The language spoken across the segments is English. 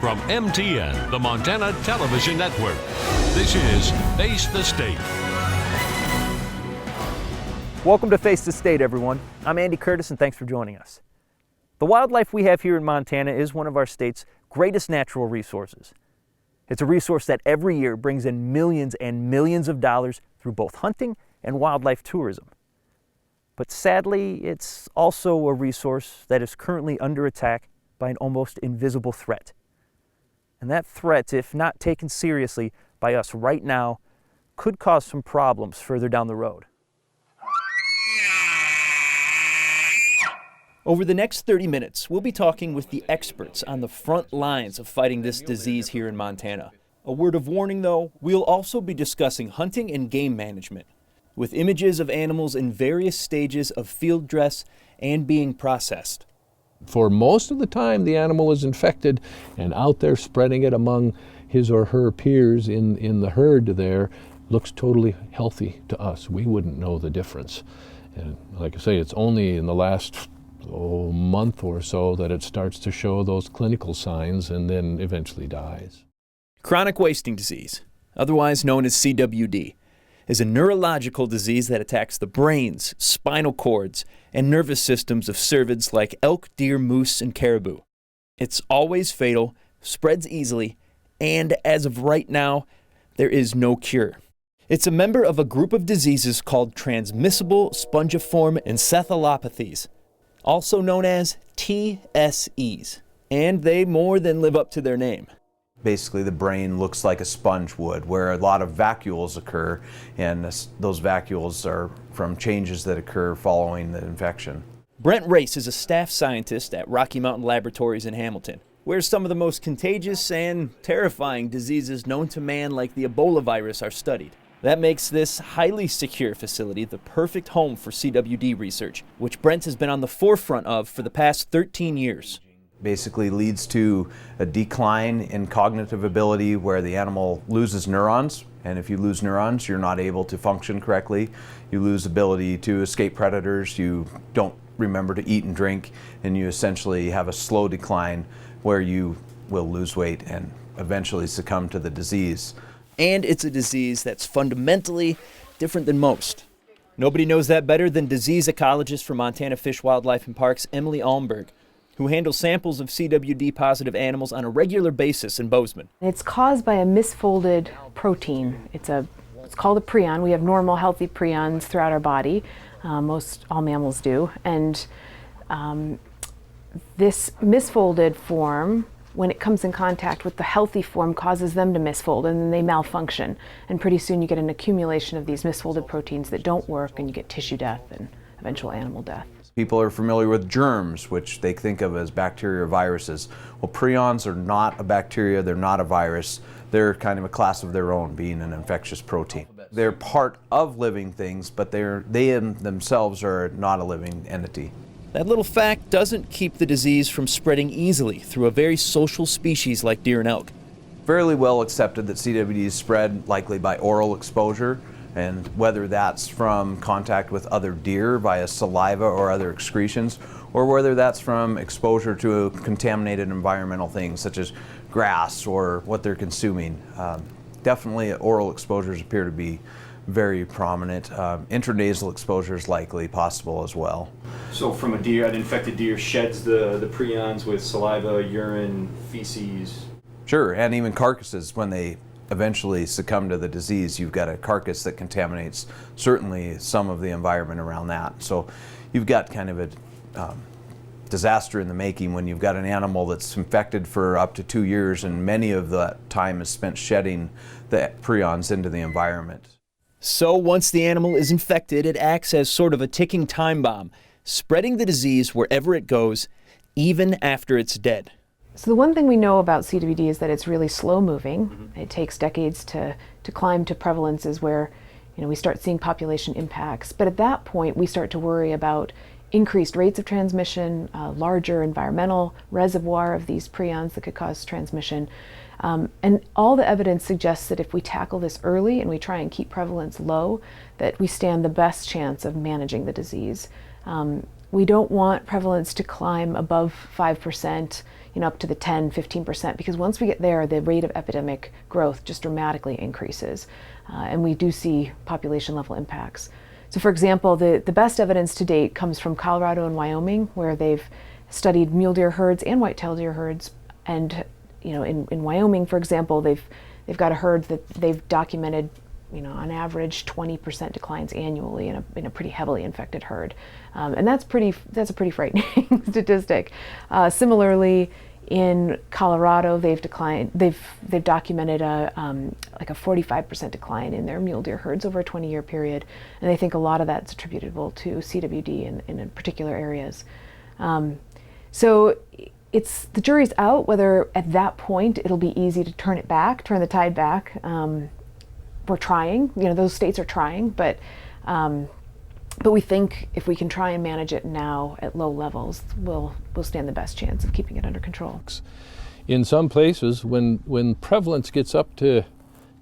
From MTN, the Montana Television Network, this is Face the State. Welcome to Face the State, everyone. I'm Andy Curtis, and thanks for joining us. The wildlife we have here in Montana is one of our state's greatest natural resources. It's a resource that every year brings in millions and millions of dollars through both hunting and wildlife tourism. But sadly, it's also a resource that is currently under attack by an almost invisible threat. And that threat, if not taken seriously by us right now, could cause some problems further down the road. Over the next 30 minutes, we'll be talking with the experts on the front lines of fighting this disease here in Montana. A word of warning, though, we'll also be discussing hunting and game management, with images of animals in various stages of field dress and being processed. For most of the time, the animal is infected and out there spreading it among his or her peers in the herd there looks totally healthy to us. We wouldn't know the difference. And like I say, it's only in the last month or so that it starts to show those clinical signs and then eventually dies. Chronic wasting disease, otherwise known as CWD, is a neurological disease that attacks the brains, spinal cords, and nervous systems of cervids like elk, deer, moose, and caribou. It's always fatal, spreads easily, and as of right now, there is no cure. It's a member of a group of diseases called transmissible spongiform encephalopathies, also known as TSEs, and they more than live up to their name. Basically, the brain looks like a sponge would, where a lot of vacuoles occur, and those vacuoles are from changes that occur following the infection. Brent Race is a staff scientist at Rocky Mountain Laboratories in Hamilton, where some of the most contagious and terrifying diseases known to man, like the Ebola virus, are studied. That makes this highly secure facility the perfect home for CWD research, which Brent has been on the forefront of for the past 13 years. Basically leads to a decline in cognitive ability where the animal loses neurons, and if you lose neurons, you're not able to function correctly. You lose ability to escape predators, you don't remember to eat and drink, and you essentially have a slow decline where you will lose weight and eventually succumb to the disease. And it's a disease that's fundamentally different than most. Nobody knows that better than disease ecologist for Montana Fish, Wildlife, and Parks, Emily Almberg, who handles samples of CWD-positive animals on a regular basis in Bozeman. It's caused by a misfolded protein. It's called a prion. We have normal, healthy prions throughout our body. All mammals do. And this misfolded form, when it comes in contact with the healthy form, causes them to misfold, and then they malfunction. And pretty soon you get an accumulation of these misfolded proteins that don't work, and you get tissue death and eventual animal death. People are familiar with germs, which they think of as bacteria or viruses. Well, prions are not a bacteria, they're not a virus. They're kind of a class of their own, being an infectious protein. They're part of living things, but they themselves are not a living entity. That little fact doesn't keep the disease from spreading easily through a very social species like deer and elk. Fairly well accepted that CWD is spread likely by oral exposure, and whether that's from contact with other deer via saliva or other excretions, or whether that's from exposure to contaminated environmental things such as grass or what they're consuming. Definitely oral exposures appear to be very prominent. Intranasal exposure is likely possible as well. So from a deer, an infected deer sheds the prions with saliva, urine, feces? Sure, and even carcasses, when they eventually succumb to the disease, you've got a carcass that contaminates certainly some of the environment around that. So you've got kind of a disaster in the making when you've got an animal that's infected for up to 2 years, and many of that time is spent shedding the prions into the environment. So once the animal is infected, it acts as sort of a ticking time bomb, spreading the disease wherever it goes, even after it's dead. So the one thing we know about CWD is that it's really slow moving. It takes decades to climb to prevalences where we start seeing population impacts. But at that point, we start to worry about increased rates of transmission, larger environmental reservoir of these prions that could cause transmission. And all the evidence suggests that if we tackle this early and we try and keep prevalence low, that we stand the best chance of managing the disease. we don't want prevalence to climb above 5%, up to the 10, 15%, because once we get there, the rate of epidemic growth just dramatically increases. And we do see population level impacts. So for example, the best evidence to date comes from Colorado and Wyoming, where they've studied mule deer herds and white-tailed deer herds. And in Wyoming, for example, they've got a herd that they've documented, on average 20% declines annually in a pretty heavily infected herd. And that's a pretty frightening statistic. Similarly, in Colorado, they've documented a 45% decline in their mule deer herds over a 20-year period, and they think a lot of that's attributable to CWD in particular areas. So the jury's out whether at that point it'll be easy to turn the tide back. We're trying, those states are trying, but we think if we can try and manage it now at low levels, we'll stand the best chance of keeping it under control. In some places, when prevalence gets up to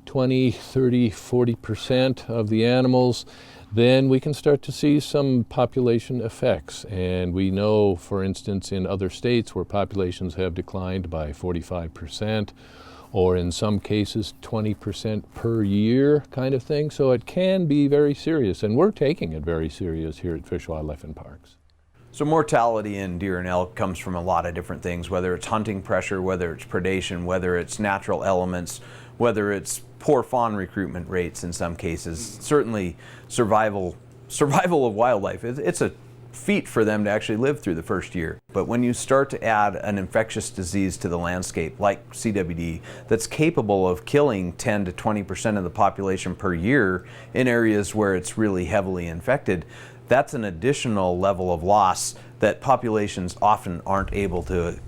20, 30, 40% of the animals, then we can start to see some population effects. And we know, for instance, in other states where populations have declined by 45%, or in some cases 20% per year kind of thing. So it can be very serious, and we're taking it very serious here at Fish, Wildlife and Parks. So mortality in deer and elk comes from a lot of different things, whether it's hunting pressure, whether it's predation, whether it's natural elements, whether it's poor fawn recruitment rates in some cases. Certainly survival of wildlife. It's a feat for them to actually live through the first year. But when you start to add an infectious disease to the landscape like CWD that's capable of killing 10 to 20% of the population per year in areas where it's really heavily infected, that's an additional level of loss that populations often aren't able to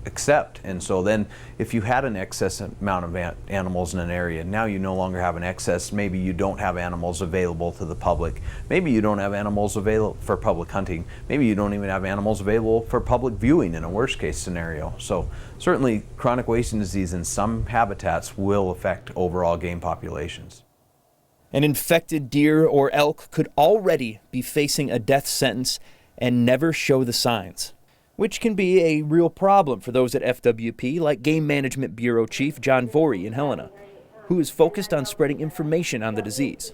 accept. And so then if you had an excess amount of animals in an area, now you no longer have an excess. Maybe you don't have animals available to the public. Maybe you don't have animals available for public hunting. Maybe you don't even have animals available for public viewing in a worst case scenario. So certainly chronic wasting disease in some habitats will affect overall game populations. An infected deer or elk could already be facing a death sentence and never show the signs, which can be a real problem for those at FWP, like Game Management Bureau Chief John Vorey in Helena, who is focused on spreading information on the disease.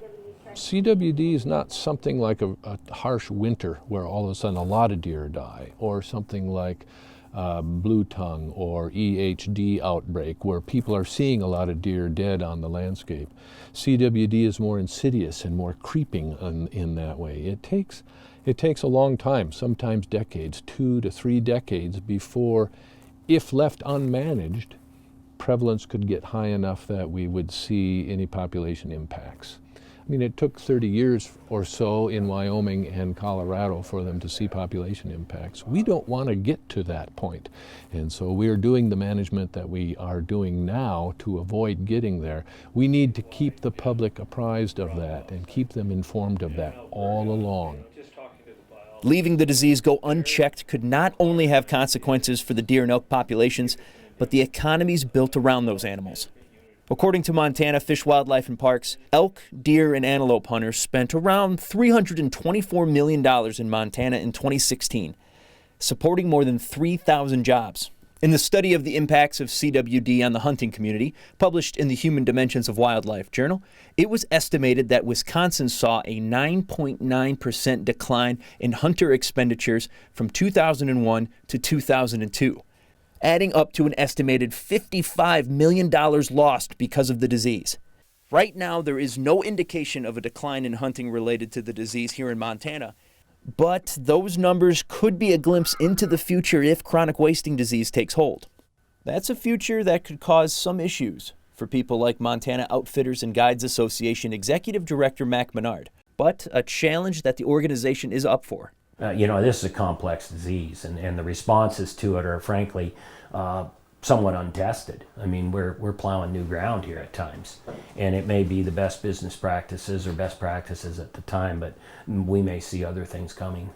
CWD is not something like a harsh winter where all of a sudden a lot of deer die, or something like blue tongue or EHD outbreak where people are seeing a lot of deer dead on the landscape. CWD is more insidious and more creeping in that way. It takes a long time, sometimes decades, 2 to 3 decades before, if left unmanaged, prevalence could get high enough that we would see any population impacts. I mean, it took 30 years or so in Wyoming and Colorado for them to see population impacts. We don't want to get to that point. And so we're doing the management that we are doing now to avoid getting there. We need to keep the public apprised of that and keep them informed of that all along. Leaving the disease go unchecked could not only have consequences for the deer and elk populations, but the economies built around those animals. According to Montana Fish, Wildlife and Parks, elk, deer, and antelope hunters spent around $324 million in Montana in 2016, supporting more than 3,000 jobs. In the study of the impacts of CWD on the hunting community, published in the Human Dimensions of Wildlife journal, it was estimated that Wisconsin saw a 9.9% decline in hunter expenditures from 2001 to 2002. Adding up to an estimated $55 million lost because of the disease. Right now, there is no indication of a decline in hunting related to the disease here in Montana, but those numbers could be a glimpse into the future if chronic wasting disease takes hold. That's a future that could cause some issues for people like Montana Outfitters and Guides Association Executive Director Mac Menard, but a challenge that the organization is up for. This is a complex disease, and the responses to it are frankly somewhat untested. I mean, we're plowing new ground here at times, and it may be the best business practices or best practices at the time, but we may see other things coming.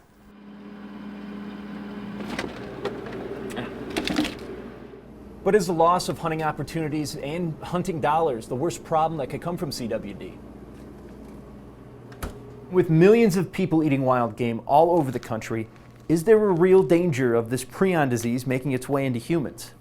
But is the loss of hunting opportunities and hunting dollars the worst problem that could come from CWD? With millions of people eating wild game all over the country, is there a real danger of this prion disease making its way into humans?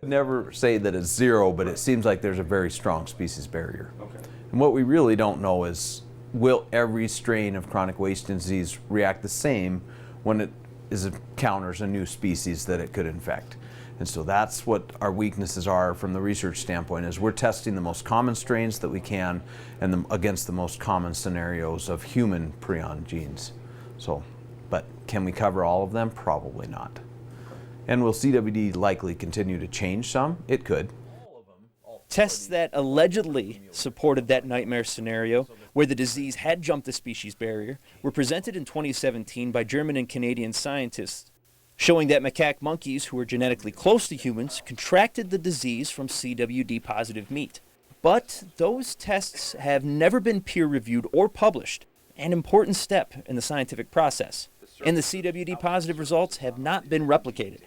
Never say that it's zero, but it seems like there's a very strong species barrier. Okay. And what we really don't know is, will every strain of chronic wasting disease react the same when it encounters a new species that it could infect? And so that's what our weaknesses are from the research standpoint, is we're testing the most common strains that we can and against the most common scenarios of human prion genes. So, but can we cover all of them? Probably not. And will CWD likely continue to change some? It could. Tests that allegedly supported that nightmare scenario, where the disease had jumped the species barrier, were presented in 2017 by German and Canadian scientists, showing that macaque monkeys who were genetically close to humans contracted the disease from CWD-positive meat. But those tests have never been peer-reviewed or published, an important step in the scientific process. And the CWD-positive results have not been replicated.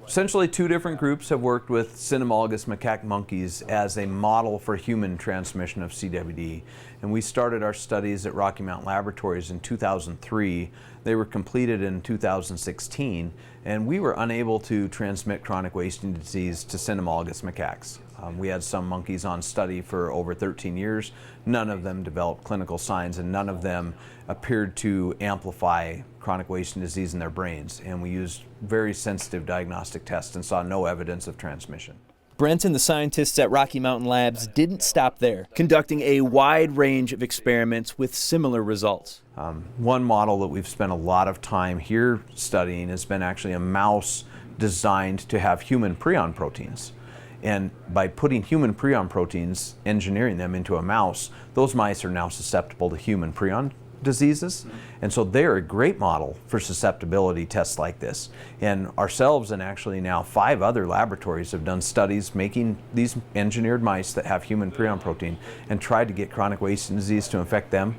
Essentially, two different groups have worked with cynomolgus macaque monkeys as a model for human transmission of CWD. And we started our studies at Rocky Mountain Laboratories in 2003. They were completed in 2016, and we were unable to transmit chronic wasting disease to cynomolgus macaques. We had some monkeys on study for over 13 years. None of them developed clinical signs, and none of them appeared to amplify chronic wasting disease in their brains. And we used very sensitive diagnostic tests and saw no evidence of transmission. Brent and the scientists at Rocky Mountain Labs didn't stop there, conducting a wide range of experiments with similar results. One model that we've spent a lot of time here studying has been actually a mouse designed to have human prion proteins. And by putting human prion proteins, engineering them into a mouse, those mice are now susceptible to human prion diseases. And so they're a great model for susceptibility tests like this. And ourselves and actually now 5 other laboratories have done studies making these engineered mice that have human prion protein and tried to get chronic wasting disease to infect them.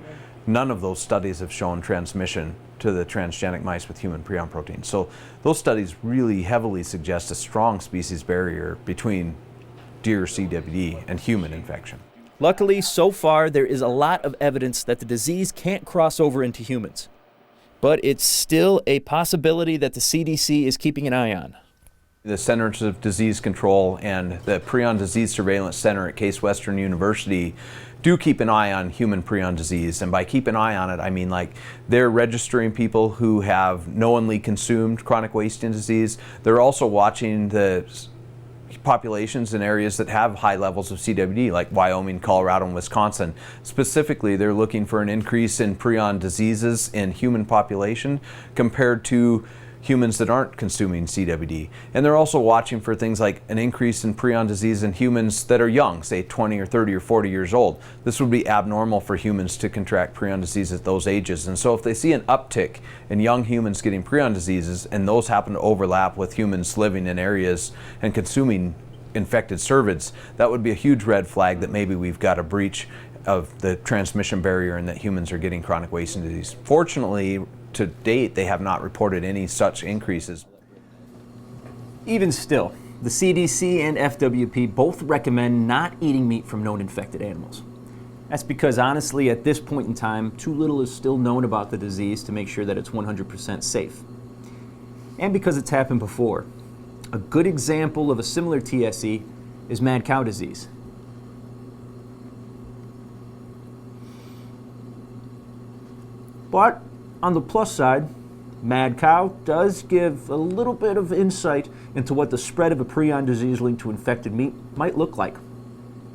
None of those studies have shown transmission to the transgenic mice with human prion protein. So those studies really heavily suggest a strong species barrier between deer CWD and human infection. Luckily, so far, there is a lot of evidence that the disease can't cross over into humans. But it's still a possibility that the CDC is keeping an eye on. The Centers of Disease Control and the Prion Disease Surveillance Center at Case Western University do keep an eye on human prion disease. And by keep an eye on it, I mean like they're registering people who have knowingly consumed chronic wasting disease. They're also watching the populations in areas that have high levels of CWD, like Wyoming, Colorado, and Wisconsin. Specifically, they're looking for an increase in prion diseases in human population compared to humans that aren't consuming CWD. And they're also watching for things like an increase in prion disease in humans that are young, say 20 or 30 or 40 years old. This would be abnormal for humans to contract prion disease at those ages. And so if they see an uptick in young humans getting prion diseases, and those happen to overlap with humans living in areas and consuming infected cervids, that would be a huge red flag that maybe we've got a breach of the transmission barrier and that humans are getting chronic wasting disease. Fortunately, to date, they have not reported any such increases. Even still, the CDC and FWP both recommend not eating meat from known infected animals. That's because honestly, at this point in time, too little is still known about the disease to make sure that it's 100% safe. And because it's happened before. A good example of a similar TSE is mad cow disease. But on the plus side, mad cow does give a little bit of insight into what the spread of a prion disease linked to infected meat might look like.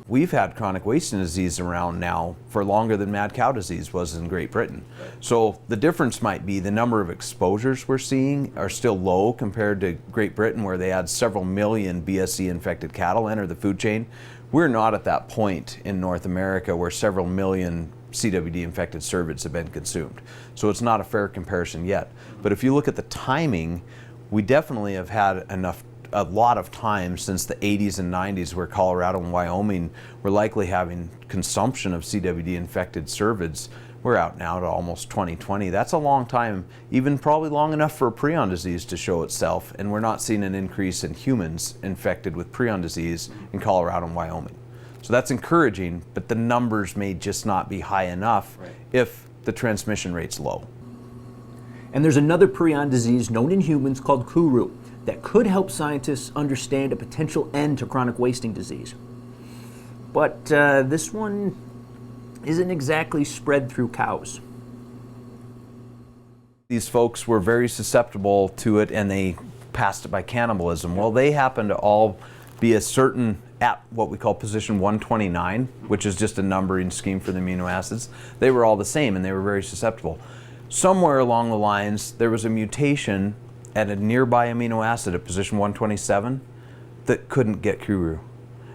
We've had chronic wasting disease around now for longer than mad cow disease was in Great Britain. So the difference might be the number of exposures we're seeing are still low compared to Great Britain, where they had several million BSE infected cattle enter the food chain. We're not at that point in North America where several million CWD infected cervids have been consumed. So it's not a fair comparison yet. But if you look at the timing, we definitely have had a lot of time since the 80s and 90s where Colorado and Wyoming were likely having consumption of CWD infected cervids. We're out now to almost 2020. That's a long time, even probably long enough for prion disease to show itself, and we're not seeing an increase in humans infected with prion disease in Colorado and Wyoming. So that's encouraging, but the numbers may just not be high enough if the transmission rate's low. And there's another prion disease known in humans called Kuru that could help scientists understand a potential end to chronic wasting disease. But this one isn't exactly spread through cows. These folks were very susceptible to it and they passed it by cannibalism. Well, they happen to all be at what we call position 129, which is just a numbering scheme for the amino acids. They were all the same and they were very susceptible. Somewhere along the lines, there was a mutation at a nearby amino acid at position 127 that couldn't get Kuru.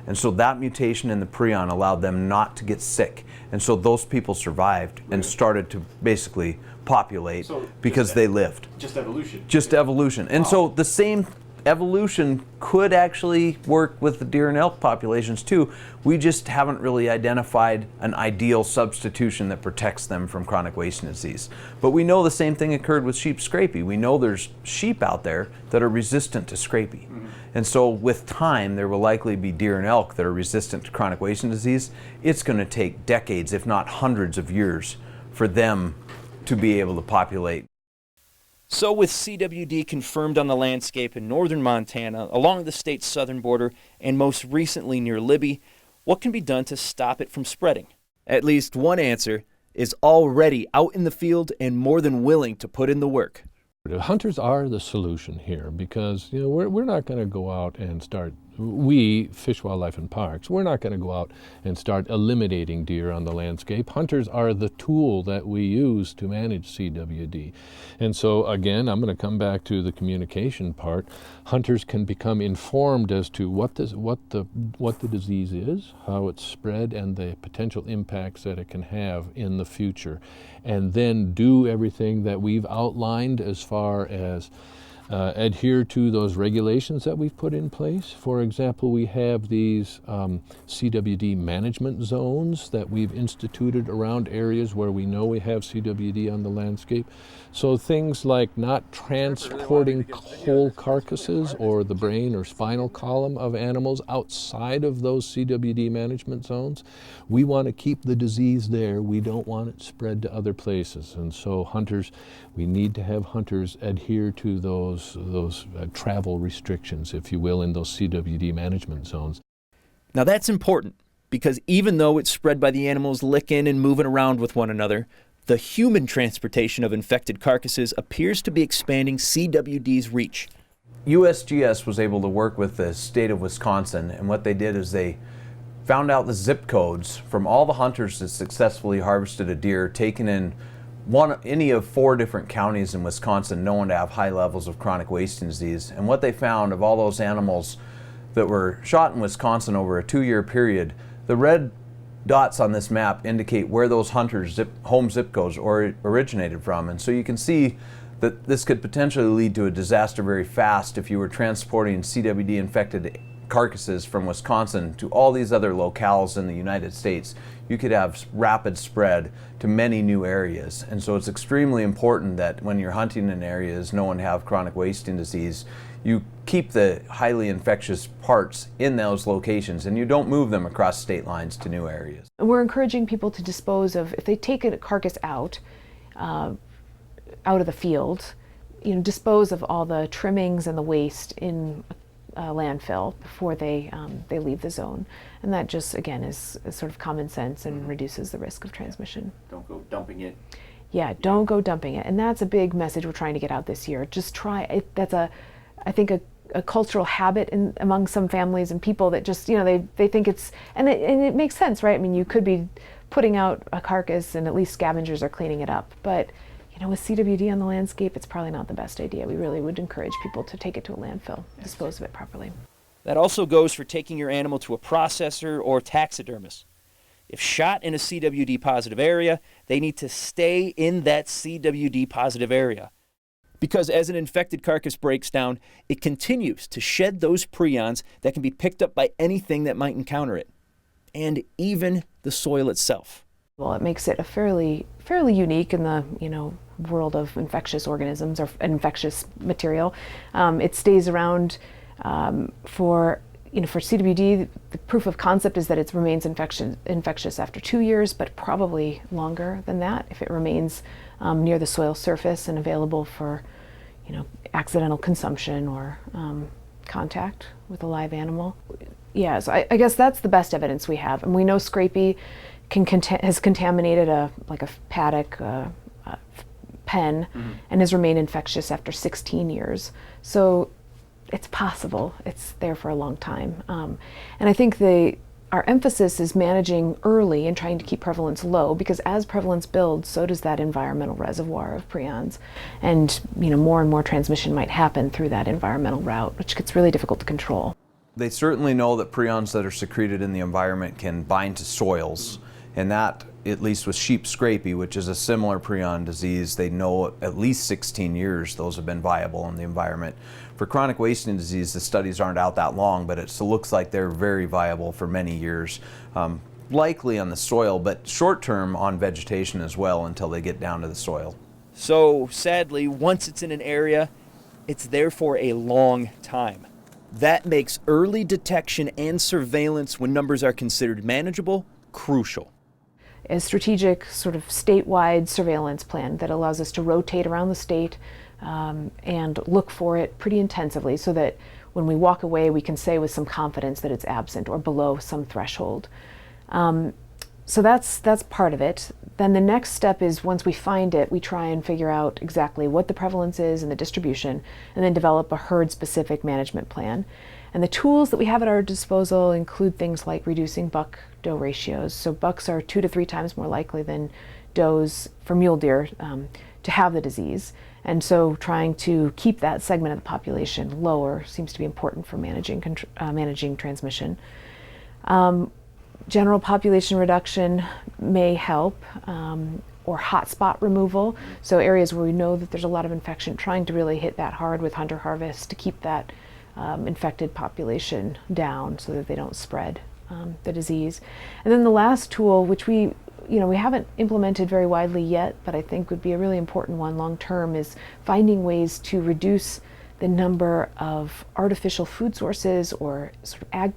And so that mutation in the prion allowed them not to get sick. And so those people survived and started to basically populate because they lived. Just evolution. Just evolution. And so the same evolution could actually work with the deer and elk populations too. We just haven't really identified an ideal substitution that protects them from chronic wasting disease. But we know the same thing occurred with sheep scrapie. We know there's sheep out there that are resistant to scrapie. And so with time, there will likely be deer and elk that are resistant to chronic wasting disease. It's going to take decades, if not hundreds of years, for them to be able to populate. So with CWD confirmed on the landscape in northern Montana, along the state's southern border, and most recently near Libby, what can be done to stop it from spreading? At least one answer is already out in the field and more than willing to put in the work. Hunters are the solution here because we're not going to go out and start, we, Fish, Wildlife and Parks, we're not going to go out and start eliminating deer on the landscape. Hunters are the tool that we use to manage CWD. And so again, I'm going to come back to the communication part. Hunters can become informed as to what the disease is, how it's spread, and the potential impacts that it can have in the future. And then do everything that we've outlined as far as adhere to those regulations that we've put in place. For example, we have these CWD management zones that we've instituted around areas where we know we have CWD on the landscape. So things like not transporting whole carcasses or the brain or spinal column of animals outside of those CWD management zones. We want to keep the disease there. We don't want it spread to other places. And so hunters, we need to have hunters adhere to those travel restrictions, if you will, in those CWD management zones. Now that's important because even though it's spread by the animals licking and moving around with one another, the human transportation of infected carcasses appears to be expanding CWD's reach. USGS was able to work with the state of Wisconsin, and what they did is they found out the zip codes from all the hunters that successfully harvested a deer taken in any of 4 different counties in Wisconsin known to have high levels of chronic wasting disease. And what they found of all those animals that were shot in Wisconsin over a 2-year period, the red dots on this map indicate where those hunters' home zip codes originated from. And so you can see that this could potentially lead to a disaster very fast if you were transporting CWD infected carcasses from Wisconsin to all these other locales in the United States. You could have rapid spread to many new areas. And so it's extremely important that when you're hunting in areas known to have chronic wasting disease, you keep the highly infectious parts in those locations and you don't move them across state lines to new areas. We're encouraging people to dispose of, if they take a carcass out of the field, dispose of all the trimmings and the waste in landfill before they leave the zone. And that just, again, is sort of common sense and reduces the risk of transmission. Don't go dumping it. Yeah, don't go dumping it. And that's a big message we're trying to get out this year. Just try it. That's I think a cultural habit among some families and people that just, they think it's, and it makes sense, right? I mean, you could be putting out a carcass and at least scavengers are cleaning it up. But, with CWD on the landscape, it's probably not the best idea. We really would encourage people to take it to a landfill, dispose of it properly. That also goes for taking your animal to a processor or taxidermist. If shot in a CWD positive area, they need to stay in that CWD positive area. Because as an infected carcass breaks down, it continues to shed those prions that can be picked up by anything that might encounter it, and even the soil itself. Well, it makes it a fairly unique in the world of infectious organisms or infectious material. It stays around for for CWD, the proof of concept is that it remains infectious after 2 years, but probably longer than that if it remains near the soil surface and available for, accidental consumption or contact with a live animal. Yeah, so I guess that's the best evidence we have, and we know scrapie has contaminated a paddock pen and has remained infectious after 16 years. So it's possible. It's there for a long time. And I think our emphasis is managing early and trying to keep prevalence low, because as prevalence builds, so does that environmental reservoir of prions. And more and more transmission might happen through that environmental route, which gets really difficult to control. They certainly know that prions that are secreted in the environment can bind to soils, and that, at least with sheep scrapie, which is a similar prion disease, they know at least 16 years those have been viable in the environment. For chronic wasting disease, the studies aren't out that long, but it looks like they're very viable for many years, likely on the soil, but short-term on vegetation as well until they get down to the soil. So sadly, once it's in an area, it's there for a long time. That makes early detection and surveillance when numbers are considered manageable crucial. A strategic sort of statewide surveillance plan that allows us to rotate around the state and look for it pretty intensively, so that when we walk away we can say with some confidence that it's absent or below some threshold. So that's part of it. Then the next step is, once we find it, we try and figure out exactly what the prevalence is and the distribution, and then develop a herd-specific management plan. And the tools that we have at our disposal include things like reducing buck-doe ratios. So bucks are 2 to 3 times more likely than does for mule deer to have the disease. And so trying to keep that segment of the population lower seems to be important for managing transmission. General population reduction may help, or hotspot removal. So areas where we know that there's a lot of infection, trying to really hit that hard with hunter harvest to keep that infected population down so that they don't spread the disease. And then the last tool, which we haven't implemented very widely yet, but I think would be a really important one long term, is finding ways to reduce the number of artificial food sources or sort of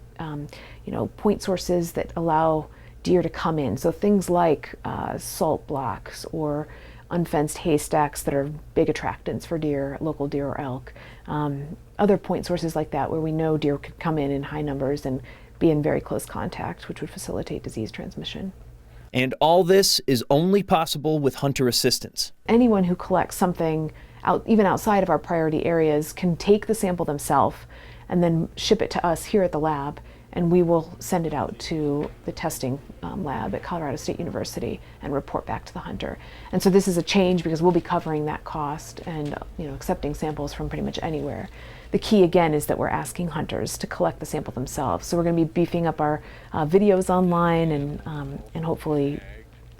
point sources that allow deer to come in. So things like salt blocks or unfenced haystacks that are big attractants for deer, local deer or elk. Other point sources like that where we know deer could come in high numbers and be in very close contact, which would facilitate disease transmission. And all this is only possible with hunter assistance. Anyone who collects something even outside of our priority areas can take the sample themselves and then ship it to us here at the lab, and we will send it out to the testing lab at Colorado State University and report back to the hunter. And so this is a change because we'll be covering that cost and accepting samples from pretty much anywhere. The key again is that we're asking hunters to collect the sample themselves. So we're going to be beefing up our videos online and hopefully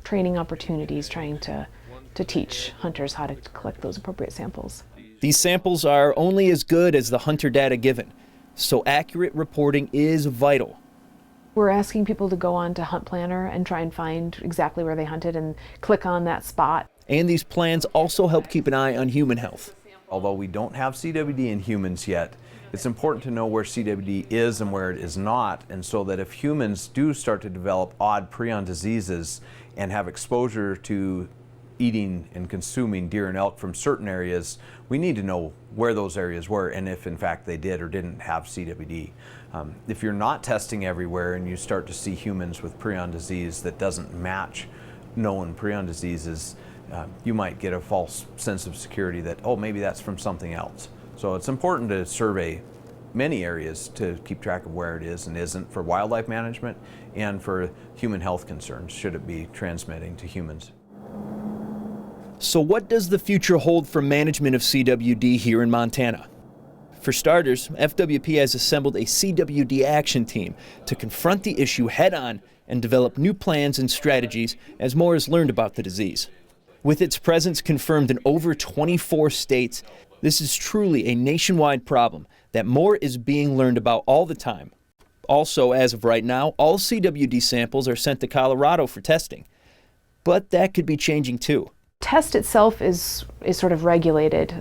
training opportunities, trying to teach hunters how to collect those appropriate samples. These samples are only as good as the hunter data given, so accurate reporting is vital. We're asking people to go on to Hunt Planner and try and find exactly where they hunted and click on that spot. And these plans also help keep an eye on human health. Although we don't have CWD in humans yet, it's important to know where CWD is and where it is not, and so that if humans do start to develop odd prion diseases and have exposure to eating and consuming deer and elk from certain areas, we need to know where those areas were and if in fact they did or didn't have CWD. If you're not testing everywhere and you start to see humans with prion disease that doesn't match known prion diseases, you might get a false sense of security that, oh, maybe that's from something else. So it's important to survey many areas to keep track of where it is and isn't for wildlife management and for human health concerns, should it be transmitting to humans. So what does the future hold for management of CWD here in Montana? For starters, FWP has assembled a CWD action team to confront the issue head-on and develop new plans and strategies as more is learned about the disease. With its presence confirmed in over 24 states, this is truly a nationwide problem that more is being learned about all the time. Also, as of right now, all CWD samples are sent to Colorado for testing. But that could be changing too. Test itself is sort of regulated.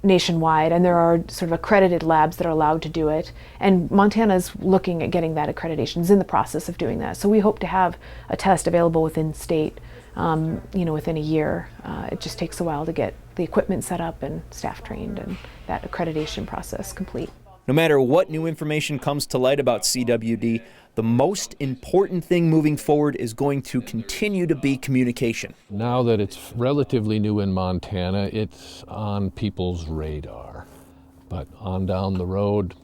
nationwide, and there are sort of accredited labs that are allowed to do it. And Montana's looking at getting that accreditation, is in the process of doing that. So we hope to have a test available within state, within a year. It just takes a while to get the equipment set up and staff trained and that accreditation process complete. No matter what new information comes to light about CWD, the most important thing moving forward is going to continue to be communication. Now that it's relatively new in Montana, it's on people's radar. But on down the road,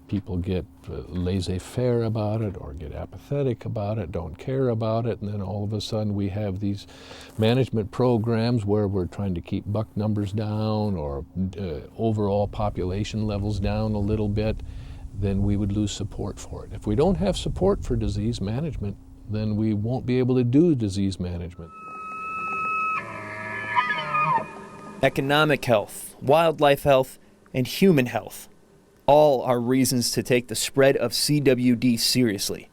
people get laissez-faire about it or get apathetic about it, don't care about it, and then all of a sudden we have these management programs where we're trying to keep buck numbers down or overall population levels down a little bit, then we would lose support for it. If we don't have support for disease management, then we won't be able to do disease management. Economic health, wildlife health, and human health all are reasons to take the spread of CWD seriously.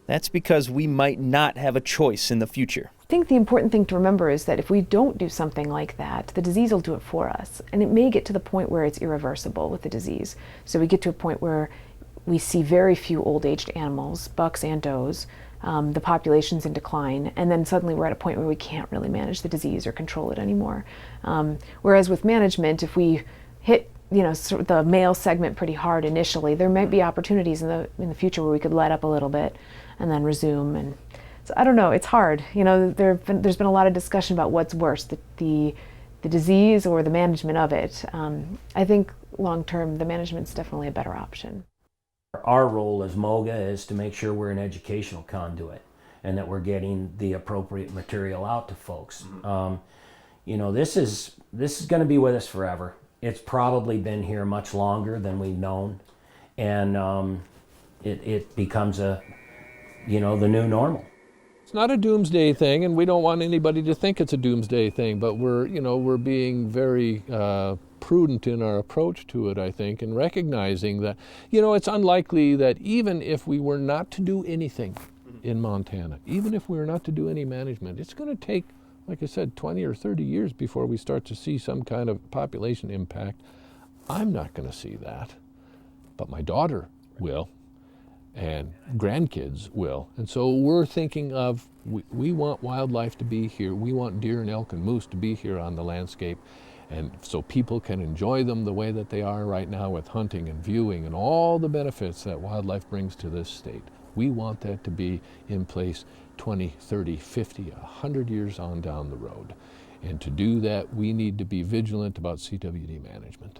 That's because we might not have a choice in the future. I think the important thing to remember is that if we don't do something like that, the disease will do it for us. And it may get to the point where it's irreversible with the disease. So we get to a point where we see very few old-aged animals, bucks and does, the population's in decline, and then suddenly we're at a point where we can't really manage the disease or control it anymore. Whereas with management, if we hit sort of the male segment pretty hard initially, there might be opportunities in the future where we could let up a little bit and then resume. And so I don't know, it's hard. There's been a lot of discussion about what's worse, the disease or the management of it. I think long term, the management's definitely a better option. Our role as MOGA is to make sure we're an educational conduit and that we're getting the appropriate material out to folks. This is going to be with us forever. It's probably been here much longer than we've known, and it becomes the new normal. It's not a doomsday thing, and we don't want anybody to think it's a doomsday thing, but we're being very prudent in our approach to it, I think, and recognizing that, it's unlikely that even if we were not to do anything in Montana, even if we were not to do any management, it's going to take, like I said, 20 or 30 years before we start to see some kind of population impact. I'm not going to see that, but my daughter will, and grandkids will. And so we're thinking of, we want wildlife to be here. We want deer and elk and moose to be here on the landscape, and so people can enjoy them the way that they are right now with hunting and viewing and all the benefits that wildlife brings to this state. We want that to be in place 20, 30, 50, 100 years on down the road. And to do that, we need to be vigilant about CWD management.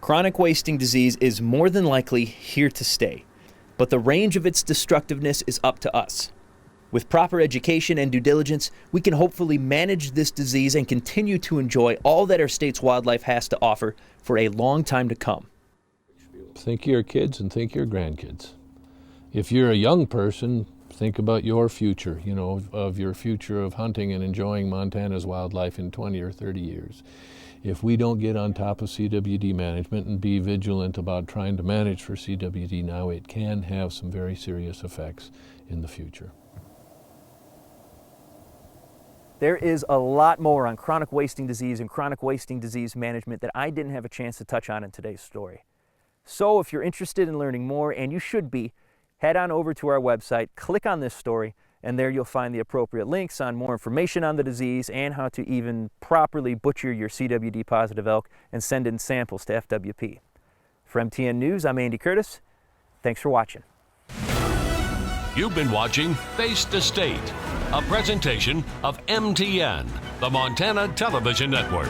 Chronic wasting disease is more than likely here to stay, but the range of its destructiveness is up to us. With proper education and due diligence, we can hopefully manage this disease and continue to enjoy all that our state's wildlife has to offer for a long time to come. Think of your kids and think of your grandkids. If you're a young person, think about your future, of your future of hunting and enjoying Montana's wildlife in 20 or 30 years. If we don't get on top of CWD management and be vigilant about trying to manage for CWD now, it can have some very serious effects in the future. There is a lot more on chronic wasting disease and chronic wasting disease management that I didn't have a chance to touch on in today's story. So if you're interested in learning more, and you should be, head on over to our website, click on this story, and there you'll find the appropriate links on more information on the disease and how to even properly butcher your CWD positive elk and send in samples to FWP. For MTN News, I'm Andy Curtis. Thanks for watching. You've been watching Face the State, a presentation of MTN, the Montana Television Network.